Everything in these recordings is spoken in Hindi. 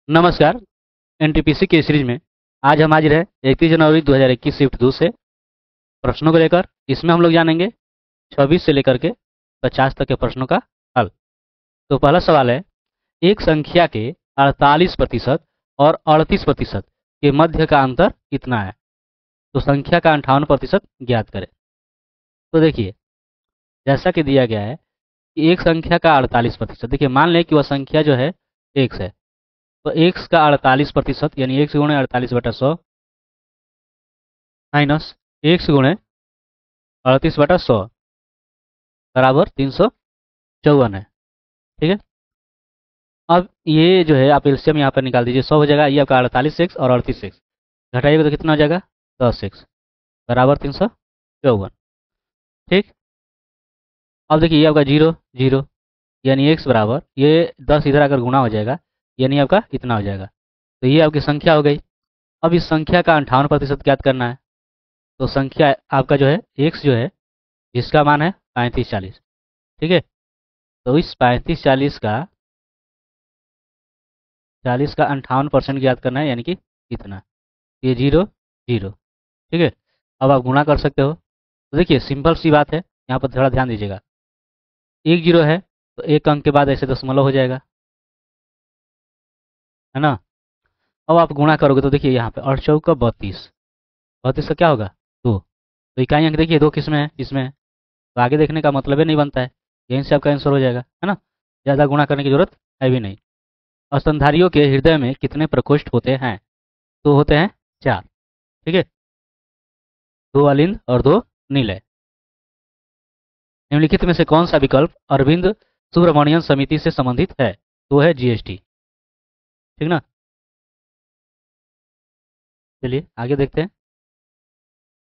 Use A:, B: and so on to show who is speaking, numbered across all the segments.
A: नमस्कार। एनटीपीसी की सीरीज में आज हम हाजिर है 31 जनवरी 2021 शिफ्ट 2 से प्रश्नों को लेकर। इसमें हम लोग जानेंगे 26 से लेकर के 50 तक के प्रश्नों का हल। तो पहला सवाल है, एक संख्या के 48% और 38% के मध्य का अंतर कितना है? तो संख्या का 58% ज्ञात करें। तो देखिए, जैसा कि दिया गया है कि एक संख्या का 48%, देखिए मान लें कि वह संख्या जो है x है, तो x का 48% यानी x गुणे 48/100 माइनस x गुणे 38/100 बराबर 354 है। ठीक है। अब ये जो है आप एलसीएम यहाँ पर निकाल दीजिए, 100 हो जाएगा। ये आपका 48x और 38x घटाइएगा तो कितना हो जाएगा? 10x बराबर 354। ठीक। अब देखिए, ये आपका 0 0 यानी x बराबर, ये 10 इधर आकर गुणा हो जाएगा, यानी आपका इतना हो जाएगा। तो ये आपकी संख्या हो गई। अब इस संख्या का 58% ज्ञात करना है। तो संख्या आपका जो है x जो है, जिसका मान है 3540। ठीक है। तो इस 40 का 58% ज्ञात करना है, यानी कि इतना। ये 0 0। ठीक है। अब आप गुणा कर सकते हो। तो देखिए सिंपल सी बात है, यहाँ पर थोड़ा ध्यान दीजिएगा। एक जीरो है तो एक अंक के बाद ऐसे दशमलव हो जाएगा, है ना। अब आप गुणा करोगे तो देखिए यहाँ पे 8 चौका 32, 32 का क्या होगा? 2। तो इकाई अंक देखिए 2 किस में है? इसमें है। तो आगे देखने का मतलब ही नहीं बनता है। यहीं से आपका आंसर हो जाएगा, है ना। ज़्यादा गुणा करने की जरूरत है भी नहीं। स्तनधारियों के हृदय में कितने प्रकोष्ठ होते हैं? तो होते हैं 4। ठीक है। 2 अलिंद और 2 नीलय। निम्नलिखित में से कौन सा विकल्प अरविंद सुब्रमण्यन समिति से संबंधित है? तो है जीएसटी। ठीक ना। चलिए आगे देखते हैं।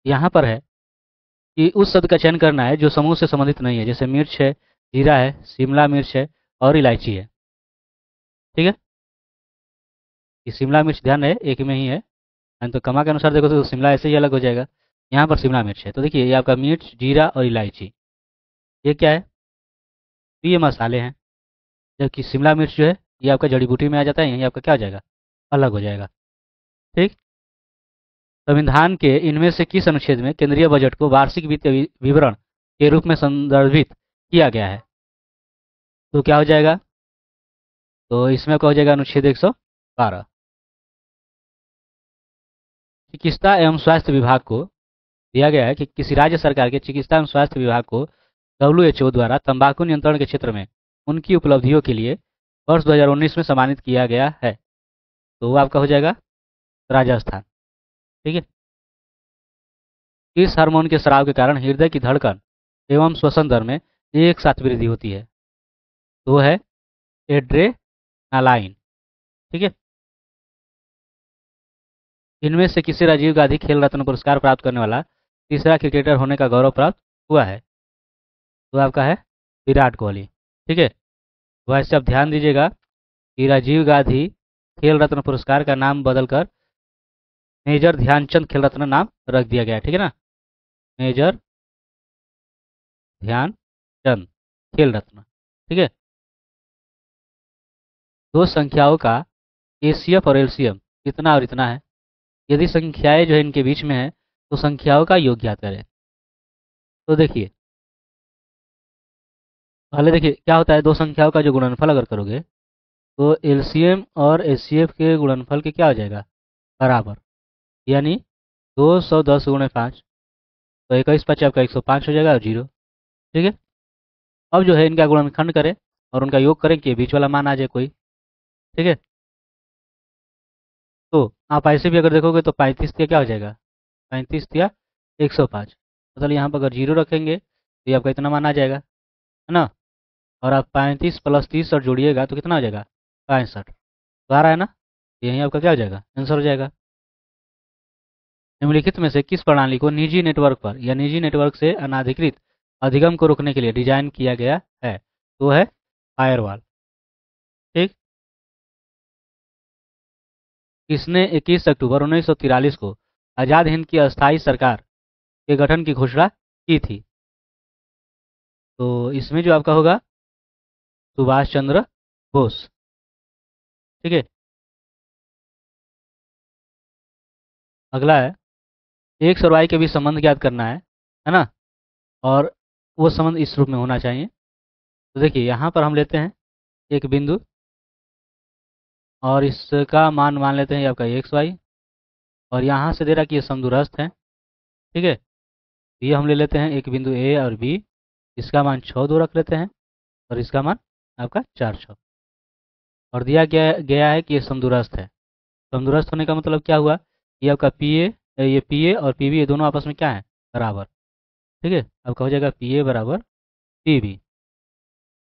A: यहाँ पर है कि उस शब्द का चयन करना है जो समूह से संबंधित नहीं है, जैसे मिर्च है, जीरा है, शिमला मिर्च है और इलायची है। ठीक है। ये शिमला मिर्च ध्यान रहे एक में ही है, नहीं तो कमा के अनुसार देखो तो शिमला ऐसे ही अलग हो जाएगा। यहाँ पर शिमला मिर्च है। तो देखिए ये आपका मिर्च, जीरा और इलायची, ये क्या है? तो ये मसाले हैं। जबकि शिमला मिर्च जो है ये आपका जड़ी बूटी में आ जाता है, यही आपका क्या हो जाएगा? अलग हो जाएगा। ठीक। संविधान के इनमें से किस अनुच्छेद में केंद्रीय बजट को वार्षिक वित्तीय विवरण के रूप में संदर्भित किया गया है? तो क्या हो जाएगा? तो इसमें आपका हो जाएगा अनुच्छेद 112। चिकित्सा एवं स्वास्थ्य विभाग को दिया गया है कि किसी राज्य सरकार के चिकित्सा एवं स्वास्थ्य विभाग को WHO द्वारा तंबाकू नियंत्रण के क्षेत्र में उनकी उपलब्धियों के लिए वर्ष 2019 में सम्मानित किया गया है। तो वो आपका हो जाएगा राजस्थान। ठीक है। इस हार्मोन के स्राव के कारण हृदय की धड़कन एवं श्वसन दर में एक साथ वृद्धि होती है। तो वो है एड्रेनालाइन। ठीक है। इनमें से किसे राजीव गांधी खेल रत्न पुरस्कार प्राप्त करने वाला तीसरा क्रिकेटर होने का गौरव प्राप्त हुआ है? तो आपका है विराट कोहली। ठीक है। वैसे आप ध्यान दीजिएगा कि राजीव गांधी खेल रत्न पुरस्कार का नाम बदलकर मेजर ध्यानचंद खेल रत्न नाम रख दिया गया है। ठीक है ना। मेजर ध्यानचंद खेल रत्न। ठीक है। दो संख्याओं का एसीएफ और एलसीएम इतना और इतना है। यदि संख्याएं जो है इनके बीच में है तो संख्याओं का योग ज्ञात करें। तो देखिए पहले देखिए क्या होता है, दो संख्याओं का जो गुणनफल अगर करोगे तो एलसीएम और एचसीएफ के गुणनफल के क्या हो जाएगा? बराबर। यानी 210 गुणे 5, तो 21 आपका 105 हो जाएगा और 0। ठीक है। अब जो है इनका गुणनखंड करें और उनका योग करें कि बीच वाला मान आ जाए कोई। ठीक है। तो आप ऐसे भी अगर देखोगे तो 35 तिया क्या हो जाएगा? 35 तिया 105। मतलब यहाँ पर अगर 0 रखेंगे तो ये आपका इतना मान आ जाएगा, है ना। और आप 35 प्लस 30 और जोड़िएगा तो कितना हो जाएगा? 65। तो आ रहा है ना। यही आपका क्या हो जाएगा? आंसर हो जाएगा। निम्नलिखित में से किस प्रणाली को निजी नेटवर्क पर या निजी नेटवर्क से अनाधिकृत अधिगम को रोकने के लिए डिजाइन किया गया है? तो है फायरवॉल। ठीक। किसने 21 अक्टूबर 1943 को आज़ाद हिंद की अस्थायी सरकार के गठन की घोषणा की थी? तो इसमें जो आपका होगा सुभाष चंद्र बोस। ठीक है। अगला है एक्स और वाई के बीच संबंध ज्ञात करना है ना। और वो संबंध इस रूप में होना चाहिए। तो देखिए यहाँ पर हम लेते हैं एक बिंदु और इसका मान मान लेते हैं ये आपका एक्स वाई, और यहाँ से दे रहा कि ये समदूरस्थ है। ठीक है, ये हम ले लेते हैं एक बिंदु ए और बी, इसका मान 6 2 रख लेते हैं और इसका मान आपका 4 6, और दिया गया है कि ये समदूरस्थ है। समदूरस्थ होने का मतलब क्या हुआ, ये आपका पी ए और पी बी ये दोनों आपस में क्या है, बराबर। ठीक है, आपका हो जाएगा पी ए बराबर पी बी।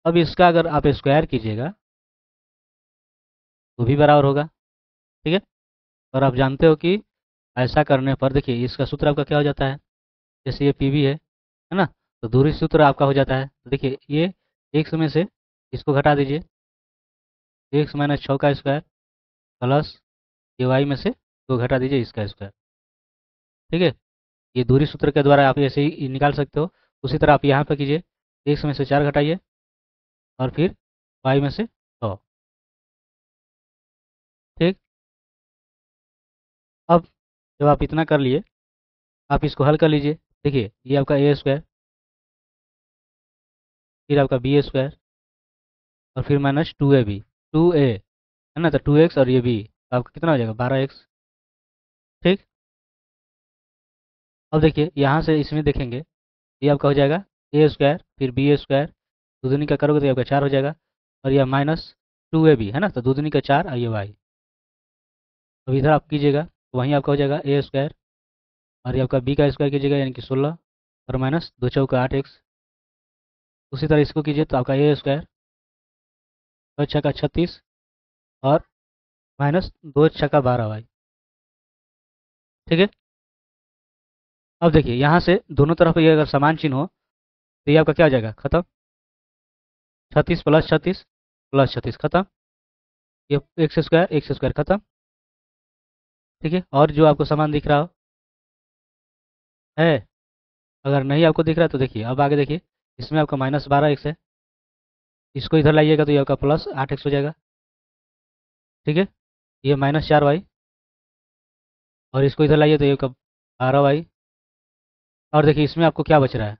A: अब इसका अगर आप स्क्वायर कीजिएगा तो भी बराबर होगा। ठीक है, और आप जानते हो कि ऐसा करने पर देखिए इसका सूत्र आपका क्या हो जाता है, जैसे ये पी बी है ना, तो दूरी सूत्र आपका हो जाता है। तो देखिए ये एक्स में से इसको घटा दीजिए, एक्स माइनस 6 का स्क्वायर प्लस ये वाई में से 2 घटा दीजिए इसका स्क्वायर। ठीक है, ये दूरी सूत्र के द्वारा आप ऐसे ही निकाल सकते हो। उसी तरह आप यहाँ पर कीजिए, एक्स में से 4 घटाइए और फिर वाई में से 6। ठीक, अब जब आप इतना कर लिए आप इसको हल कर लीजिए। देखिए ये आपका ए स्क्वायर, फिर आपका बी स्क्वायर और फिर माइनस 2ab, 2a है ना, तो 2x और ये बी, आपका कितना हो जाएगा 12x। ठीक, अब देखिए यहाँ से इसमें देखेंगे ये आपका हो जाएगा ए स्क्वायर फिर बी स्क्वायर, दूसरी का करोगे तो ये आपका 4 हो जाएगा, और यह माइनस 2ab है ना, तो दूसरी का 4 और ये वाई। अब इधर आप कीजिएगा तो वहीं आपका हो जाएगा ए स्क्वायर और ये आपका बी का स्क्वायर कीजिएगा यानी कि 16 और माइनस 2 चौका 8x। उसी तरह इसको कीजिए तो आपका ए स्क्वायर 2 छक्का 36 और माइनस 2 छक्का 12y। ठीक है, अब देखिए यहाँ से दोनों तरफ ये अगर समान चिन्ह हो तो ये आपका क्या हो जाएगा, खत्म। 36 प्लस 36 खत्म, ये एक्स स्क्वायर खत्म। ठीक है, और जो आपको समान दिख रहा हो है, अगर नहीं आपको दिख रहा है तो देखिए अब आगे देखिए, इसमें आपका -12x है, इसको इधर लाइएगा तो ये आपका +8x हो जाएगा। ठीक है, ये -4y और इसको इधर लाइए तो ये आपका 12y, और देखिए इसमें आपको क्या बच रहा है,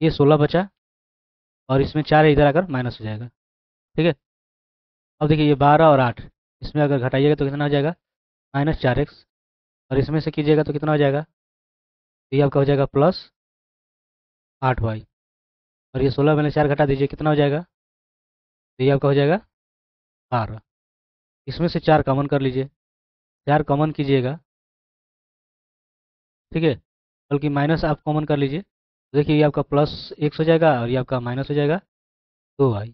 A: ये 16 बचा और इसमें 4 है, इधर आकर माइनस हो जाएगा। ठीक है, अब देखिए ये 12 और 8 इसमें अगर घटाइएगा तो कितना हो जाएगा, -4x, और इसमें से कीजिएगा तो कितना हो जाएगा, तो ये आपका हो जाएगा +8y, और ये 16 में 4 घटा दीजिए कितना हो जाएगा, तो ये आपका हो जाएगा 12। इसमें से 4 कॉमन कर लीजिए, 4 कॉमन कीजिएगा। ठीक है, बल्कि माइनस आप कॉमन कर लीजिए, तो देखिए ये आपका +x हो जाएगा और ये आपका माइनस हो जाएगा 2y,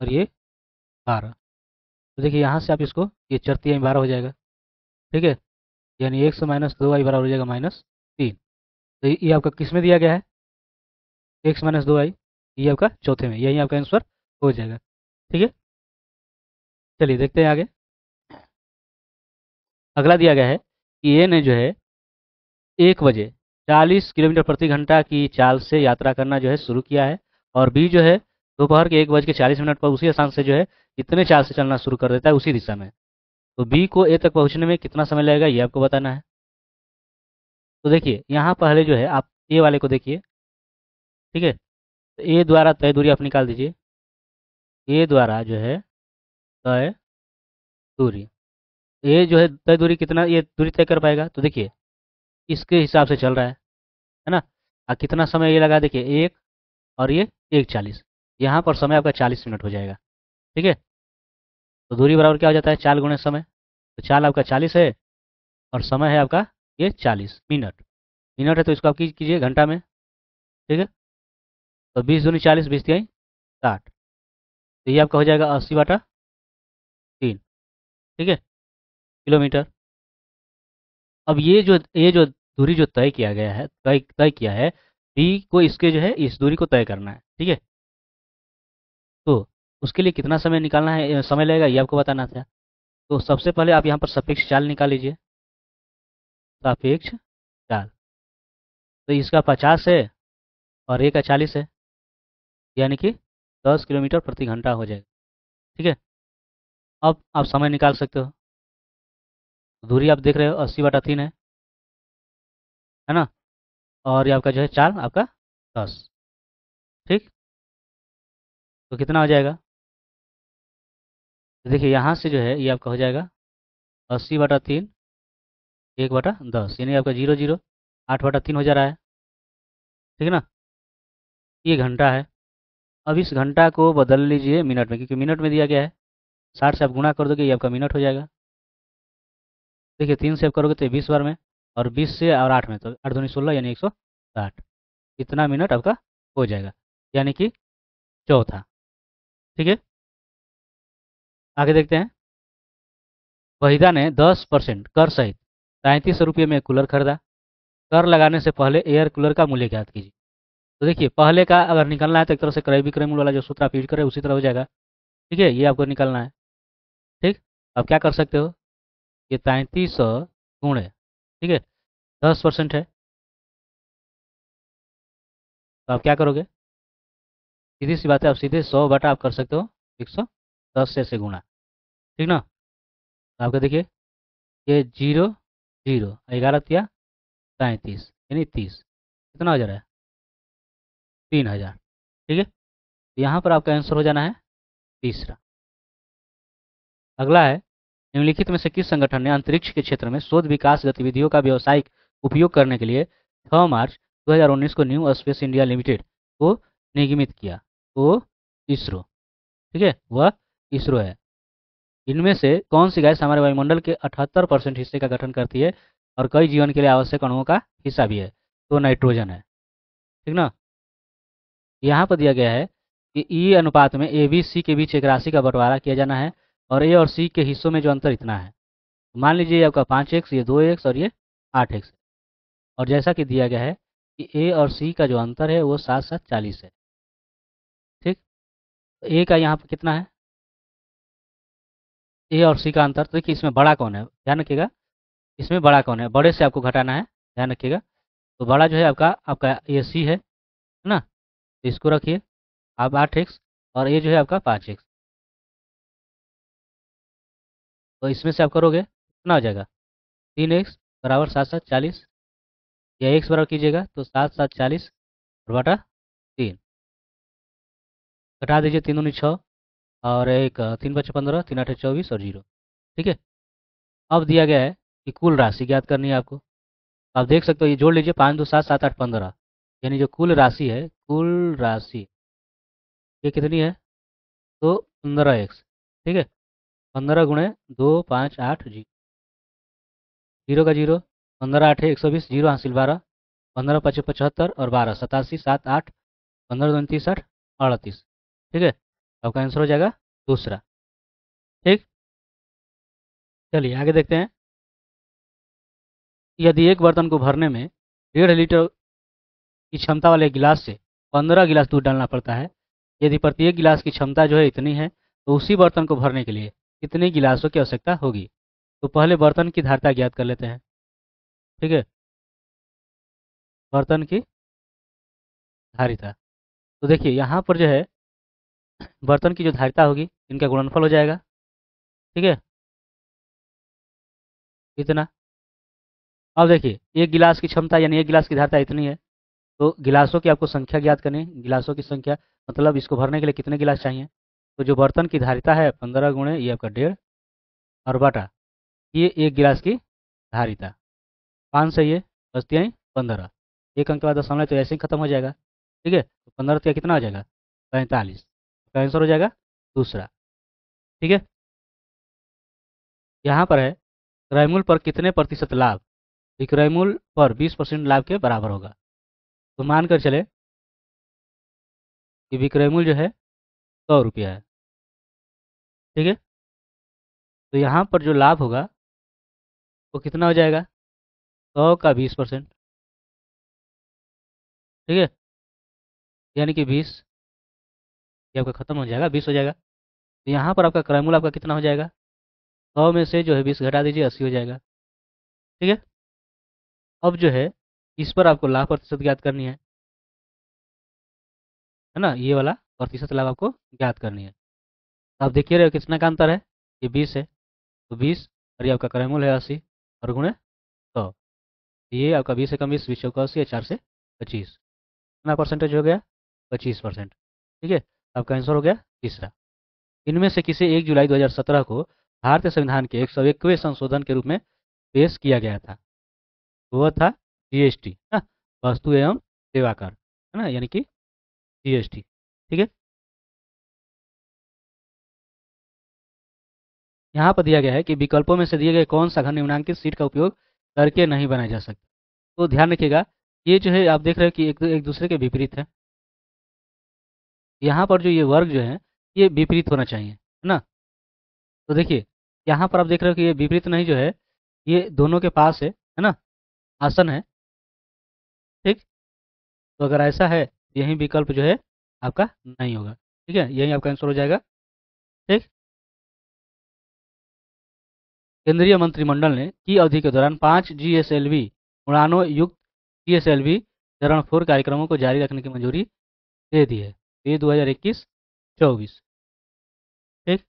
A: और ये 12। तो देखिए यहाँ से आप इसको ये 4×3 = 12 हो जाएगा। ठीक है, यानी x माइनस 2y बराबर हो जाएगा -3। तो ये आपका किस में दिया गया है, x माइनस 2y, ये आपका चौथे में, यही आपका आंसर हो जाएगा। ठीक है, चलिए देखते हैं आगे। अगला दिया गया है कि ए ने जो है 1 बजे 40 किलोमीटर प्रति घंटा की चाल से यात्रा करना जो है शुरू किया है, और बी जो है दोपहर के 1:40 पर उसी स्थान से जो है इतने चाल से चलना शुरू कर देता है उसी दिशा में। तो बी को ए तक पहुंचने में कितना समय लगेगा ये आपको बताना है। तो देखिए यहाँ पहले जो है आप ए वाले को देखिए। ठीक है, तो ए द्वारा तय दूरी आप निकाल दीजिए, ए द्वारा जो है तय दूरी, ए जो है तय दूरी कितना ये दूरी तय कर पाएगा, तो देखिए इसके हिसाब से चल रहा है ना। कितना समय ये लगा, देखिए 1 और ये 1:40, यहाँ पर समय आपका 40 मिनट हो जाएगा। ठीक है, तो दूरी बराबर क्या हो जाता है, चाल गुणे समय, तो चाल आपका 40 है और समय है आपका ये 40 मिनट। मिनट है तो इसको आप कीजिए घंटा में। ठीक है, तो 20×2 = 40, 20×3 = 60, तो ये आपका हो जाएगा 80/3। ठीक है, किलोमीटर। अब ये जो दूरी जो तय किया गया है, तय किया है, बी को इसके जो है इस दूरी को तय करना है। ठीक है, तो उसके लिए कितना समय निकालना है, समय लगेगा ये आपको बताना था। तो सबसे पहले आप यहाँ पर सापेक्ष चाल निकाल लीजिए, सापेक्ष चाल, तो इसका 50 है और ए का 40 है, यानी कि 10 किलोमीटर प्रति घंटा हो जाएगा। ठीक है, अब आप समय निकाल सकते हो। तो दूरी आप देख रहे हो 80/3 है ना। और ये आपका जो है चाल आपका 10। ठीक, तो कितना हो जाएगा? तो देखिए यहाँ से जो है ये आपका हो जाएगा 80/3 1/10, यानी आपका 0 0 8/3 हो जा रहा है। ठीक है ना। ये घंटा है। अब इस घंटा को बदल लीजिए मिनट में, क्योंकि मिनट में दिया गया है। 60 से आप गुणा कर दोगे, ये आपका मिनट हो जाएगा। देखिए 3 से आप करोगे तो 20 बार में, और 20 से और 8 में तो 8 दूनी 16, यानी 160। इतना मिनट आपका हो जाएगा, यानी कि चौथा। ठीक है, आगे देखते हैं। वहीदा ने 10% कर सहित 3300 रुपये में एक कूलर खरीदा। कर लगाने से पहले एयर कूलर का मूल्य ज्ञात कीजिए। तो देखिए पहले का अगर निकलना है तो एक तरह से क्रय विक्रय मूल्य वाला जो सूत्र आप यूज करें उसी तरह हो जाएगा। ठीक है, ये आपको निकलना है। ठीक, अब क्या कर सकते हो, ये 3300 गुणे, ठीक है, 10% है, तो आप क्या करोगे, सीधी सी बात है, आप सीधे 100 बटा आप कर सकते हो 110 से गुणा। ठीक ना। तो आपका देखिए ये 0 0 11 तिया 33, यानी 30, कितना हो जा रहा है, 3000। ठीक है, तो यहाँ पर आपका आंसर हो जाना है तीसरा। अगला है, निम्नलिखित में से किस संगठन ने अंतरिक्ष के क्षेत्र में शोध विकास गतिविधियों का व्यावसायिक उपयोग करने के लिए 6 मार्च 2019 को न्यू स्पेस इंडिया लिमिटेड को निगमित किया? तो इसरो। ठीक है, वह इसरो है। इनमें से कौन सी गैस हमारे वायुमंडल के 78% हिस्से का गठन करती है और कई जीवन के लिए आवश्यक अणुओं का हिस्सा भी है? तो नाइट्रोजन है। ठीक ना। यहाँ पर दिया गया है कि ई अनुपात में ए बी सी के बीच एक राशि का बंटवारा किया जाना है, और ए और सी के हिस्सों में जो अंतर इतना है। मान लीजिए ये आपका 5x, ये 2x और ये 8x है। और जैसा कि दिया गया है कि ए और सी का जो अंतर है वो 7 7 40 है। ठीक, तो ए का यहाँ पर कितना है, ए और सी का अंतर, तो देखिए इसमें बड़ा कौन है, ध्यान रखिएगा। इसमें बड़ा कौन है, बड़े से आपको घटाना है, ध्यान रखिएगा। तो बड़ा जो है आपका आपका ये सी है ना। तो इसको रखिए आप 8x, और ये जो है आपका 5x। तो इसमें से आप करोगे कितना हो जाएगा, 3x बराबर 7 7 40, या एक्स बराबर कीजिएगा तो 7 7 40 और बटा 3, घटा दीजिए 3 दूनी 6, और एक 3 बचे 15, 3 8 24 और 0। ठीक है, अब दिया गया है कि कुल राशि ज्ञात करनी है आपको। आप देख सकते हो, ये जोड़ लीजिए, 5 2 7 7 8 15, यानी जो कुल राशि है, कुल राशि ये कितनी है, तो 15x। ठीक है, 15 गुणे 2 5 8 जी, 0 का 0, 15 8 120, 0 हासिल 12, 15 5 75 और 12 87 7 8, 15 2 30 60 38। ठीक है, आपका आंसर हो जाएगा दूसरा। ठीक, चलिए आगे देखते हैं। यदि एक बर्तन को भरने में 1.5 लीटर की क्षमता वाले गिलास से 15 गिलास दूध डालना पड़ता है, यदि प्रत्येक गिलास की क्षमता जो है इतनी है, तो उसी बर्तन को भरने के लिए कितने गिलासों की आवश्यकता होगी? तो पहले बर्तन की धारिता ज्ञात कर लेते हैं। ठीक है, बर्तन की धारिता, तो देखिए यहाँ पर जो है बर्तन की जो धारिता होगी इनका गुणनफल हो जाएगा। ठीक है, इतना। अब देखिए एक गिलास की क्षमता यानी एक गिलास की धारिता इतनी है, तो गिलासों की आपको संख्या ज्ञात करनी है। गिलासों की संख्या मतलब इसको भरने के लिए कितने गिलास चाहिए, तो जो बर्तन की धारिता है 15 गुणे ये आपका 1.5 और बटा ये एक गिलास की धारिता, 5 से ये बचती है 15, एक अंक के बाद दशमलव तो ऐसे ही खत्म हो जाएगा। ठीक है, तो 15 तो कितना हो जाएगा, 45, तो आंसर हो जाएगा दूसरा। ठीक है, यहाँ पर है क्रय मूल्य पर कितने प्रतिशत लाभ विक्रय मूल्य पर 20% लाभ के बराबर होगा। तो मानकर चले कि विक्रय मूल्य जो है 100 रुपया है। ठीक है, तो यहाँ पर जो लाभ होगा वो कितना हो जाएगा, 100 का 20%। ठीक है, यानी कि 20, ये आपका खत्म हो जाएगा, 20 हो जाएगा। तो यहाँ पर आपका क्रय मूल्य आपका कितना हो जाएगा, 100 में से जो है 20 घटा दीजिए, 80 हो जाएगा। ठीक है, अब जो है इस पर आपको लाभ प्रतिशत ज्ञात करनी है ना, ये वाला प्रतिशत लाभ आपको ज्ञात करनी है। तो आप देखिए रहे हो कितना का अंतर है, ये 20 है, तो 20 और ये आपका क्रय मूल्य है 80, और गुणे 100। ये आपका 20 से कम 20, 20 चौका 80, 4 से 25। कितना परसेंटेज हो गया? 25%। ठीक है, आपका आंसर हो गया तीसरा। इनमें से किसी 1 जुलाई 2017 को भारतीय संविधान के 101वें संशोधन के रूप में पेश किया गया था। वह था जीएसटी, ना, वस्तु एवं सेवा कर, है ना, यानी कि जीएसटी। ठीक है, यहाँ पर दिया गया है कि विकल्पों में से दिए गए कौन सा घन निम्नांकित सीट का उपयोग करके नहीं बनाया जा सकता। तो ध्यान रखिएगा, ये जो है आप देख रहे हो कि एक दूसरे के विपरीत है। यहाँ पर जो ये वर्ग जो है ये विपरीत होना चाहिए, है ना। तो देखिए, यहाँ पर आप देख रहे हो कि ये विपरीत नहीं जो है, ये दोनों के पास है ना, आसन है। ठीक, तो अगर ऐसा है यही विकल्प जो है आपका नहीं होगा। ठीक है, यही आपका आंसर हो जाएगा। ठीक, केंद्रीय मंत्रिमंडल ने की अवधि के दौरान 5 जीएसएलवी उड़ानों युक्त जीएसएलवी चरण 4 कार्यक्रमों को जारी रखने की मंजूरी दे दी है। ये 2021-24। ठीक,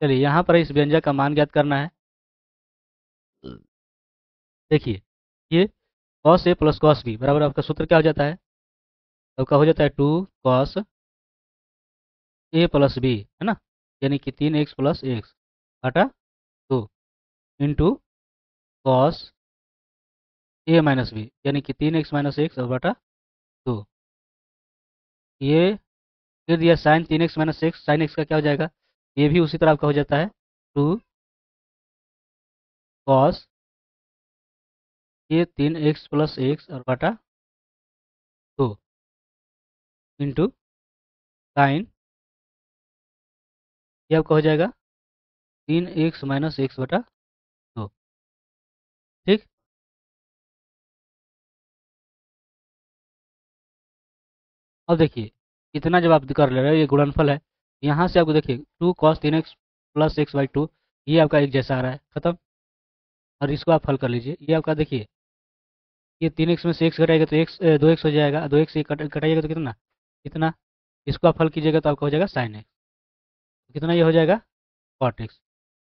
A: चलिए यहाँ पर इस व्यंजक का मान ज्ञात करना है। देखिए, ये cos a plus cos b बराबर आपका सूत्र क्या हो जाता है? आपका हो जाता है 2 cos a प्लस b, है ना, यानी कि 3x प्लस एक्स बटा 2 into cos a minus B, यानी कि 3x माइनस एक्स और बटा 2। ये फिर दिया sine 3x minus X, sine X का क्या हो जाएगा? ये भी उसी तरह आपका हो जाता है 2 कॉस ये 3x प्लस एक्स और बटा 2 इंटू साइन, ये आपका हो जाएगा 3x माइनस एक्स बटा 2। ठीक, अब देखिए, इतना जब आप कर ले रहे हो ये गुणनफल है, यहाँ से आपको देखिए 2 cos 3x plus x by 2, ये आपका एक जैसा आ रहा है, खत्म। और इसको आप हल कर लीजिए, ये आपका देखिए, ये 3x में से x घटाएगा तो x 2x हो जाएगा, 2x से घटाइएगा तो कितना, इतना। इसको आप हल कीजिएगा तो आपका हो जाएगा साइन एक्स, कितना ये हो जाएगा कॉट एक्स।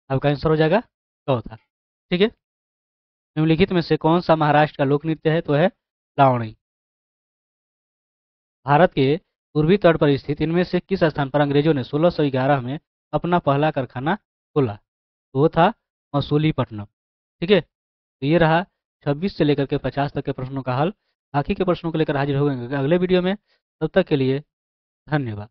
A: आपका आंसर हो जाएगा चौथा। ठीक है, निम्नलिखित में से कौन सा महाराष्ट्र का लोक नृत्य है? तो है लावणी। भारत के पूर्वी तट पर स्थित इनमें से किस स्थान पर अंग्रेजों ने 1611 में अपना पहला कारखाना खोला? तो वो था मसूलीपट्टनम। ठीक है, तो ये रहा 26 से लेकर के 50 तक के प्रश्नों का हल। बाकी के प्रश्नों को लेकर हाजिर होंगे अगले वीडियो में। तब तक के लिए धन्यवाद।